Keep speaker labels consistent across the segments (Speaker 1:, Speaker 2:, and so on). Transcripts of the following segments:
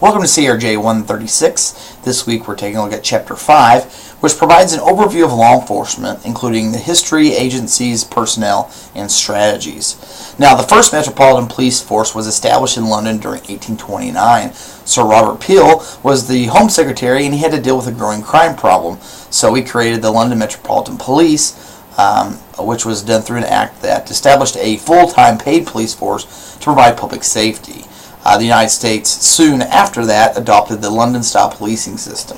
Speaker 1: Welcome to CRJ 136. This week we're taking a look at Chapter 5, which provides an overview of law enforcement, including the history, agencies, personnel, and strategies. Now, the first Metropolitan Police Force was established in London during 1829. Sir Robert Peel was the Home Secretary, and he had to deal with a growing crime problem. So he created the London Metropolitan Police, which was done through an act that established a full-time paid police force to provide public safety. The United States soon after that adopted the London-style policing system.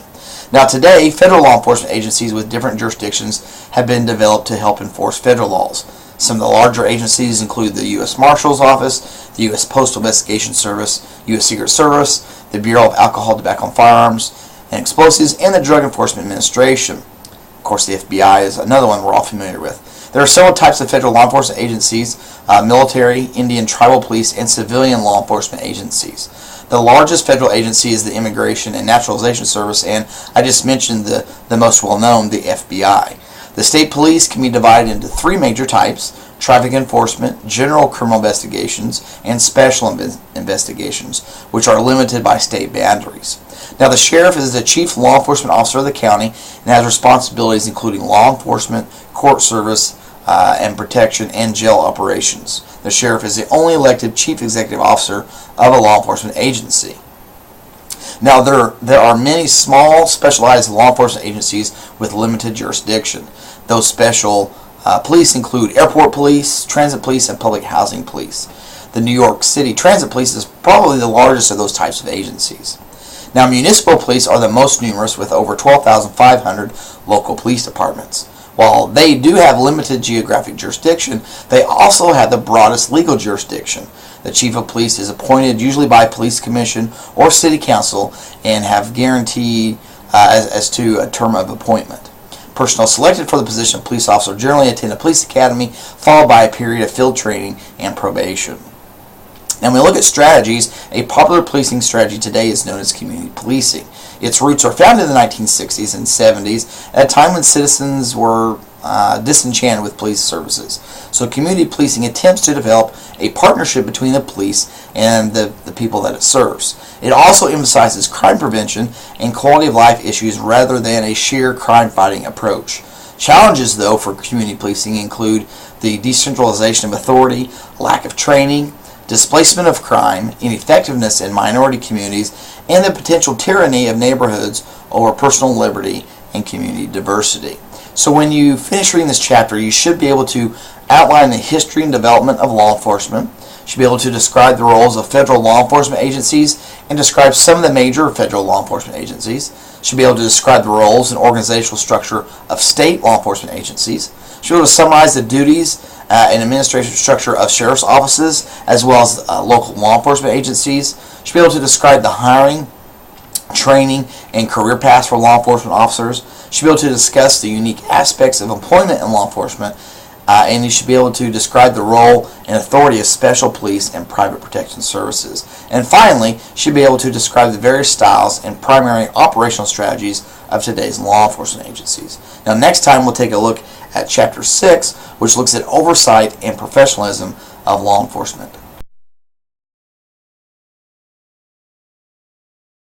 Speaker 1: Now today, federal law enforcement agencies with different jurisdictions have been developed to help enforce federal laws. Some of the larger agencies include the U.S. Marshal's Office, the U.S. Postal Investigation Service, U.S. Secret Service, the Bureau of Alcohol, Tobacco, and Firearms and Explosives, and the Drug Enforcement Administration. Of course, the FBI is another one we're all familiar with. There are several types of federal law enforcement agencies: military, Indian tribal police, and civilian law enforcement agencies. The largest federal agency is the Immigration and Naturalization Service, and I just mentioned the most well-known, the FBI. The state police can be divided into three major types: traffic enforcement, general criminal investigations, and special investigations, which are limited by state boundaries. Now, the sheriff is the chief law enforcement officer of the county and has responsibilities including law enforcement, court service, and protection, and jail operations. The sheriff is the only elected chief executive officer of a law enforcement agency. Now, there are many small, specialized law enforcement agencies with limited jurisdiction. Those special police include airport police, transit police, and public housing police. The New York City Transit Police is probably the largest of those types of agencies. Now, municipal police are the most numerous, with over 12,500 local police departments. While they do have limited geographic jurisdiction, they also have the broadest legal jurisdiction. The chief of police is appointed usually by police commission or city council and have guaranteed as to a term of appointment. Personnel selected for the position of police officer generally attend a police academy, followed by a period of field training and probation. Now, when we look at strategies, a popular policing strategy today is known as community policing. Its roots are found in the 1960s and 70s, at a time when citizens were disenchanted with police services. So community policing attempts to develop a partnership between the police and the people that it serves. It also emphasizes crime prevention and quality of life issues rather than a sheer crime-fighting approach. Challenges, though, for community policing include the decentralization of authority, lack of training, displacement of crime, ineffectiveness in minority communities, and the potential tyranny of neighborhoods over personal liberty and community diversity. So when you finish reading this chapter, you should be able to outline the history and development of law enforcement. You should be able to describe the roles of federal law enforcement agencies and describe some of the major federal law enforcement agencies. You should be able to describe the roles and organizational structure of state law enforcement agencies. You should be able to summarize the duties and administrative structure of sheriff's offices, as well as local law enforcement agencies. You should be able to describe the hiring, training, and career paths for law enforcement officers. You should be able to discuss the unique aspects of employment in law enforcement, and you should be able to describe the role and authority of special police and private protection services. And finally, you should be able to describe the various styles and primary operational strategies of today's law enforcement agencies. Now, next time we'll take a look at Chapter 6, which looks at oversight and professionalism of law enforcement.